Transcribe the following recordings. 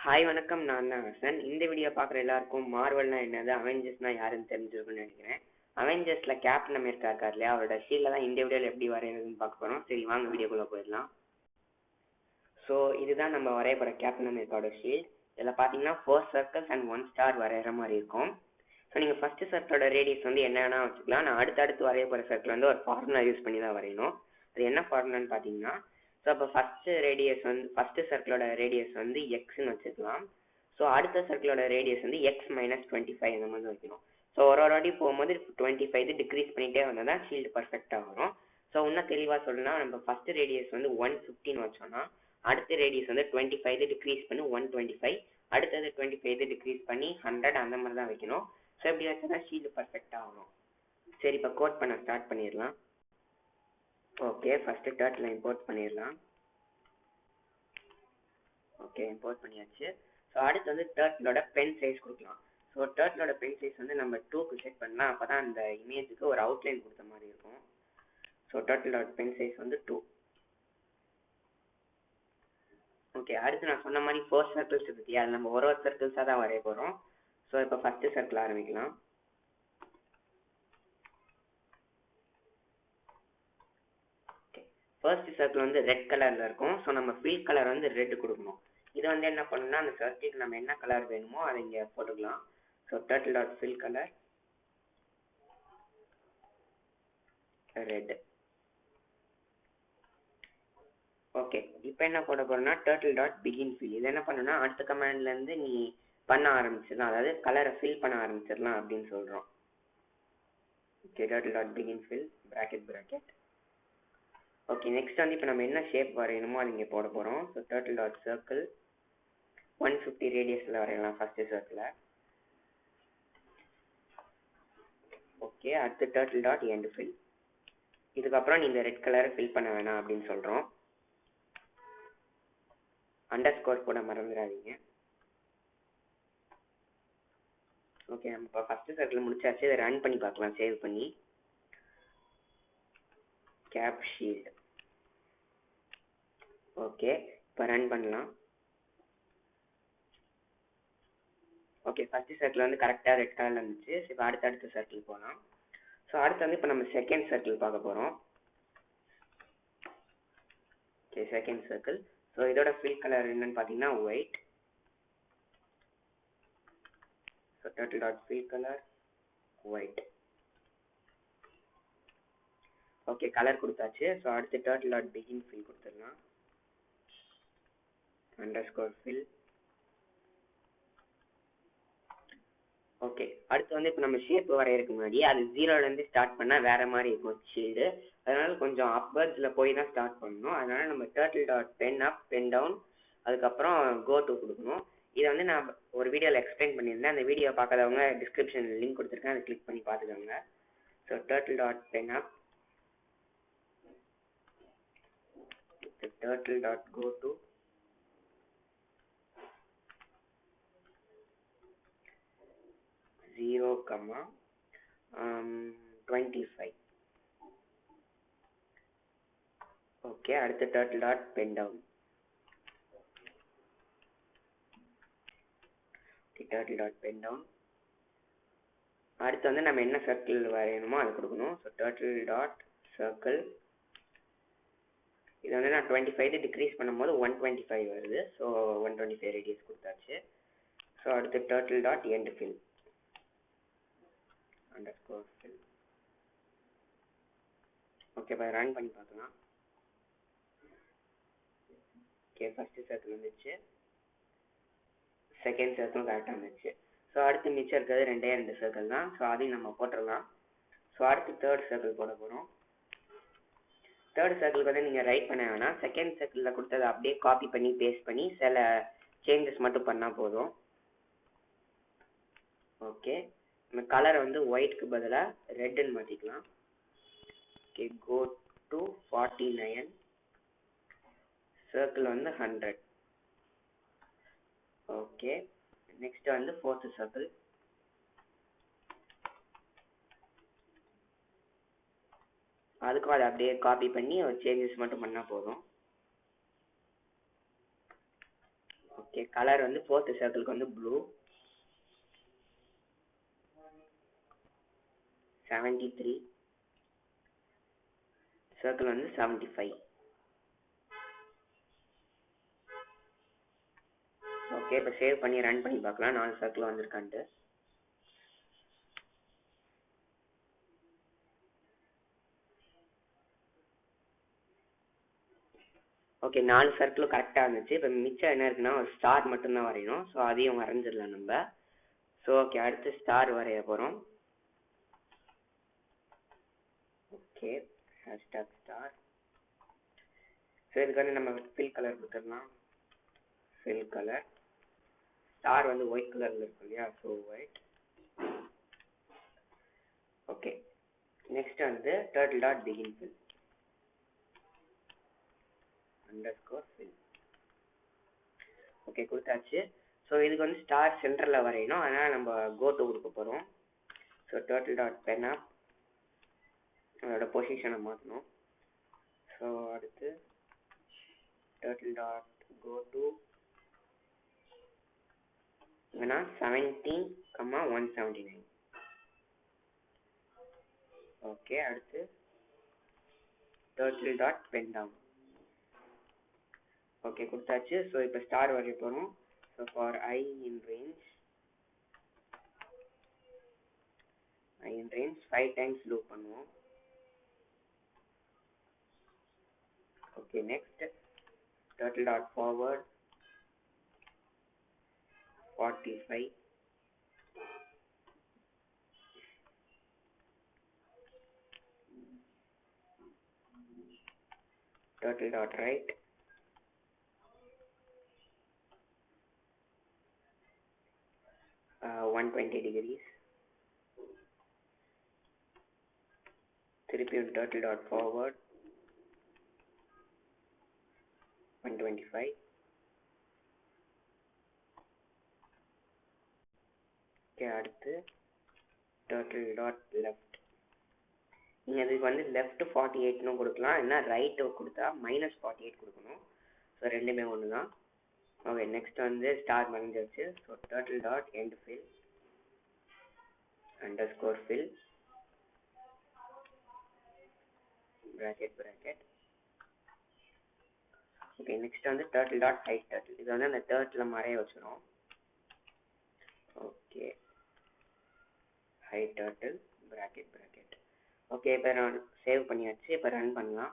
Hi வணக்கம், நான் தான் ஹசன். இந்த வீடியோ பார்க்குற எல்லாருக்கும் மார்வல்னா என்னது, அவெஞ்சர்ஸ்னா யாருன்னு தெரிஞ்சிருக்குன்னு நினைக்கிறேன். அவெஞ்சர்ஸில் கேப்டன் அமெரிக்கா இருக்கார் இல்லையா, அவரோட ஷீல்டில் தான் இந்த வீடியோவில் எப்படி வரைகிறதுன்னு பார்க்க போகிறோம். சரி வாங்க வீடியோக்குள்ளே போயிடலாம். ஸோ இதுதான் நம்ம வரைய போகிற கேப்டன் அமெரிக்காவோட ஷீல்ட். இதில் பார்த்தீங்கன்னா 4 சர்க்கிள்ஸ் அண்ட் 1 ஸ்டார் வரைகிற மாதிரி இருக்கும். ஸோ நீங்கள் ஃபஸ்ட்டு சர்க்கிளோட ரேடியஸ் வந்து என்ன வேணால் வச்சுக்கலாம். நான் அடுத்தடுத்து வரைய போகிற சர்க்கிள் வந்து ஒரு ஃபார்முலா யூஸ் பண்ணி தான் வரையணும். அது என்ன ஃபார்முலான்னு பார்த்தீங்கன்னா, ஸோ அப்போ ஃபஸ்ட்டு சர்க்கிளோட ரேடியஸ் வந்து எக்ஸ்ன்னு வச்சுக்கலாம். ஸோ அடுத்த சர்க்கிளோட ரேடியஸ் வந்து x-25 அந்த மாதிரி வைக்கணும். ஸோ ஒரு வாட்டி போகும்போது 25 டிக்ரீஸ் பண்ணிகிட்டே வந்தால் தான் ஷீல்டு பர்ஃபெக்டாக வரும். ஸோ இன்னும் தெளிவாக சொல்லணும்னா, நம்ம ஃபஸ்ட்டு ரேடியஸ் வந்து 115 வச்சோம்னா அடுத்த ரேடியஸ் வந்து 25 டிக்ரீஸ் பண்ணி 125, அடுத்தது 25 டிக்ரீஸ் பண்ணி 100 அந்த மாதிரி தான் வைக்கணும். ஸோ இப்படி வச்சா தான் ஷீல்டு பர்ஃபெக்டாக வரும். சரி இப்போ கோட் பண்ண ஸ்டார்ட் பண்ணிடலாம். ஓகே, ஃபஸ்ட்டு டர்ட்டில் இம்போர்ட் பண்ணிடலாம். ஓகே, இம்போர்ட் பண்ணியாச்சு. ஸோ அடுத்து வந்து டர்ட்டிலோட பென் சைஸ் கொடுக்கலாம். ஸோ டர்ட்டிலோட பென் சைஸ் வந்து நம்ம 2க்கு செட் பண்ணலாம். அப்போ தான் அந்த இமேஜுக்கு ஒரு அவுட்லைன் கொடுத்த மாதிரி இருக்கும். ஸோ டர்ட்டிலோட பென் சைஸ் வந்து 2. ஓகே, அடுத்து நான் சொன்ன மாதிரி 4 சர்க்கிள்ஸ் இருக்கு. அது நம்ம ஒரு சர்க்கிள்ஸாக தான் வரைய போகிறோம். ஸோ இப்போ ஃபஸ்ட்டு சர்க்கிள் ஆரம்பிக்கலாம். ஃபர்ஸ்ட் சர்க்கிள் வந்து ரெட் கலரில் இருக்கும். ஸோ நம்ம ஃபில் கலர் வந்து ரெட் கொடுக்கணும். இது வந்து என்ன பண்ணணும்னா, அந்த சர்க்கிளுக்கு நம்ம என்ன கலர் வேணுமோ அதை இங்கே போட்டுக்கலாம். So turtle dot fill colour red. Okay, இப்போ என்ன போட போகிறோம்னா டர்ட்டில் டாட் பிகின் ஃபில். இது என்ன பண்ணணும்னா, அடுத்த கமாண்ட்லேருந்து நீ பண்ண ஆரம்பிச்சிடலாம், அதாவது கலரை ஃபில் பண்ண ஆரம்பிச்சிடலாம் அப்படின்னு சொல்கிறோம். Okay, turtle dot begin fill bracket. Okay, next வந்து இப்போ நம்ம என்ன ஷேப் வரையணுமோ அது இங்கே போட போகிறோம். ஸோ டர்ட்டில் டாட் சர்க்கிள் 150 ரேடியஸில் வரையலாம் ஃபஸ்ட்டு சர்க்கிளை. ஓகே, அடுத்து டர்ட்டில் டாட் எண்ட் ஃபில். இதுக்கப்புறம் நீ இந்த ரெட் கலரை ஃபில் பண்ண வேணாம் அப்படின்னு சொல்கிறோம். அண்டர்ஸ்கோர் போட மறந்துடாதீங்க. ஓகே, நம்ம இப்போ ஃபஸ்ட்டு சர்க்கிள் முடிச்சாச்சு. இதை ரன் பண்ணி பார்க்கலாம், சேவ் பண்ணி. கேப் ஷீல்டு. ஓகே, இப்போ ரன் பண்ணலாம். ஓகே, ஃபஸ்ட்டு சர்க்கிள் வந்து கரெக்டாக ரெட் கலரில் இருந்துச்சு. ஸோ இப்போ அடுத்த சர்க்கிள் போகலாம். ஸோ அடுத்து வந்து இப்போ நம்ம செகண்ட் சர்க்கிள் பார்க்க போகிறோம். Okay, second circle. ஸோ இதோட ஃபில் கலர் என்னன்னு பார்த்தீங்கன்னா white. So turtle dot fill colour white. Okay, colour கொடுத்தாச்சு. ஸோ அடுத்து டர்ட்டில் டாட் பிகின் ஃபில் கொடுத்துடலாம். Underscore fill. ஓகே, அடுத்து வந்து இப்போ நம்ம ஷேப் வரையறதுக்கு முன்னாடி அது 0லேருந்து ஸ்டார்ட் பண்ணால் வேறு மாதிரி இருக்கும் ஷீல்டு. அதனால் கொஞ்சம் அப்வர்ட்ஸில் போய் தான் ஸ்டார்ட் பண்ணணும். அதனால் நம்ம டர்ட்டில் டாட் பென் அப், பென் டவுன், அதுக்கப்புறம் கோ டு கொடுக்கணும். இதை வந்து நான் ஒரு வீடியோவில் எக்ஸ்பிளைன் பண்ணியிருந்தேன். அந்த வீடியோ பார்க்காதவங்க டிஸ்கிரிப்ஷனில் லிங்க் கொடுத்துருக்கேன், அதை கிளிக் பண்ணி பார்த்துக்கோங்க. So turtle dot pen up, turtle dot go to, zero comma 25. Okay, அடுத்து turtle dot pen down, turtle dot pen down. அடுத்து வந்து நம்ம என்ன சர்க்கிள் வரையணுமோ அதை கொடுக்கணும். So turtle dot circle. இது வந்து நான் 25 டிக்ரீஸ் பண்ணும்போது 125 வருது. ஸோ 125 ரேடியஸ் கொடுத்தாச்சு. ஸோ அடுத்து turtle dot end fill, underscore fill. Okay, இப்போ ரன் பண்ணி பார்க்கலாம். ஓகே, ஃபஸ்ட்டு சர்க்கிள் வந்துச்சு, செகண்ட் சர்க்கிளும் கரெக்டாக வந்துச்சு. ஸோ அடுத்து மிச்சம் இருக்கிறது 2 சர்க்கிள் தான். ஸோ அதையும் நம்ம போட்டுடலாம். ஸோ அடுத்து தேர்ட் சர்க்கிள் போட போகிறோம். தேர்ட் சர்க்கிளுக்கு வந்து நீங்கள் ரைட் பண்ண வேணாம். செகண்ட் சர்க்கிளில் கொடுத்ததை அப்படியே காப்பி பண்ணி பேஸ்ட் பண்ணி சில சேஞ்சஸ் மட்டும் பண்ணால் போதும். ஓகே, நம்ம கலரை வந்து ஒயிட்க்கு பதிலாக ரெட்டுன்னு மாற்றிக்கலாம். ஓகே, கோ டு 49, சர்க்கிள் வந்து 100. ஓகே, நெக்ஸ்ட் வந்து ஃபோர்த் சர்க்கிள். அதுக்கும் அதை அப்படியே காப்பி பண்ணி ஒரு சேஞ்சஸ் மட்டும் பண்ணால் போதும். ஓகே, கலர் வந்து ஃபோர்த் சர்க்கிளுக்கு வந்து ப்ளூ. 73 சர்க்கிள் வந்து 75. ஓகே, இப்போ சேவ் பண்ணி ரன் பண்ணி பார்க்கலாம் 4 சர்க்கிள் வந்திருக்கான்ட்டு. ஓகே, 4 சர்க்கிளும் கரெக்டாக இருந்துச்சு. இப்போ மிச்சம் என்ன இருக்குன்னா ஒரு ஸ்டார் மட்டும்தான் வரையணும். ஸோ அதையும் வரைஞ்சிடலாம் நம்ம. ஸோ ஓகே, அடுத்து ஸ்டார் வரைய போகிறோம். Okay, hashtag star. ஸோ இதுக்கு வந்து நம்ம ஃபில் கலர் கொடுத்துடலாம். Fill colour. ஸ்டார் வந்து ஒயிட் கலரில் இருக்கும் இல்லையா, ஸோ ஒயிட். ஓகே, நெக்ஸ்ட் வந்து turtle dot begin fill underscore fill. Okay, கொடுத்தாச்சு. ஸோ இதுக்கு வந்து ஸ்டார் சென்டரில் வரையணும், அதனால் நம்ம கோட்டு கொடுக்க போகிறோம். ஸோ டர்ட்டில் டாட் பென் அப், அதோட பொசிஷனை மாற்றணும். ஸோ அடுத்து டர்ட்டில் டாட் கோ டு இங்கன்னா 17,179. ஓகே, அடுத்து turtle dot pen down. Okay, கொடுத்தாச்சு. ஸோ இப்போ ஸ்டார் வரைய போகிறோம். So for i in range 5 times loop பண்ணுவோம். Okay, next turtle dot forward 45. Turtle dot right 120 degrees. திருப்பியும் turtle dot forward 125. ஓகே, அடுத்து turtle dot left. நீங்கள் இதுக்கு வந்து லெஃப்ட் 48ன்னு கொடுக்கலாம், இல்லைனா ரைட்டு கொடுத்தா -48 கொடுக்கணும். ஸோ ரெண்டுமே ஒன்று தான். ஓகே, நெக்ஸ்ட் வந்து ஸ்டார் வரைஞ்சாச்சு. So turtle dot end fill underscore fill bracket. Okay, next வந்து டர்ட்டில் டாட் ஹைட் டர்ட்டில். இது வந்து அந்த டர்ட்டில் மறைய வச்சுரும். Okay, hide turtle bracket. Okay, இப்போ நான் சேவ் பண்ணியாச்சு. இப்போ ரன் பண்ணலாம்.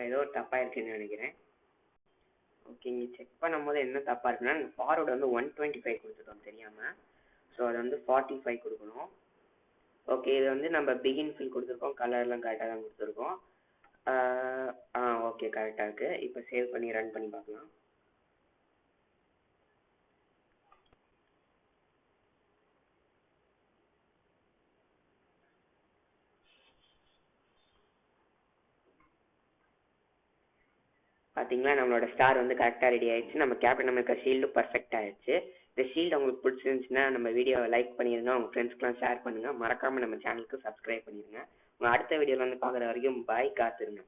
ஏதோ தப்பாக இருக்குன்னு நினைக்கிறேன். ஓகே, இங்கே செக் பண்ணும்போது என்ன தப்பாக இருக்குன்னா ஃபார்வர்டு வந்து 125 கொடுத்துட்டோம் தெரியாமல். ஸோ அது வந்து 45 கொடுக்கணும். ஓகே, இது வந்து நம்ம பிகின் ஃபில் கொடுத்துருக்கோம், கலர்லாம் கரெக்டாக தான் கொடுத்துருக்கோம். ஓகே, கரெக்டாக இருக்குது. இப்போ சேவ் பண்ணி ரன் பண்ணி பார்க்கலாம். பார்த்தீங்களா, நம்மளோட ஸ்டார் வந்து கரெக்டாக ரெடி ஆயிடுச்சு. நம்ம கேப்டன் அமெரிக்கா ஷீல்டும் பர்ஃபெக்ட் ஆயிடுச்சு. இந்த ஷீல்டு உங்களுக்கு பிடிச்சிருந்துச்சுன்னா நம்ம வீடியோவை லைக் பண்ணிடுங்க, உங்கள் ஃப்ரெண்ட்ஸ்க்குலாம் ஷேர் பண்ணுங்கள். மறக்காமல் நம்ம சேனலுக்கு சப்ஸ்கிரைப் பண்ணிடுங்க. உங்கள் அடுத்த வீடியோவில் வந்து பார்க்குற வரைக்கும் பாய், காத்துருங்க.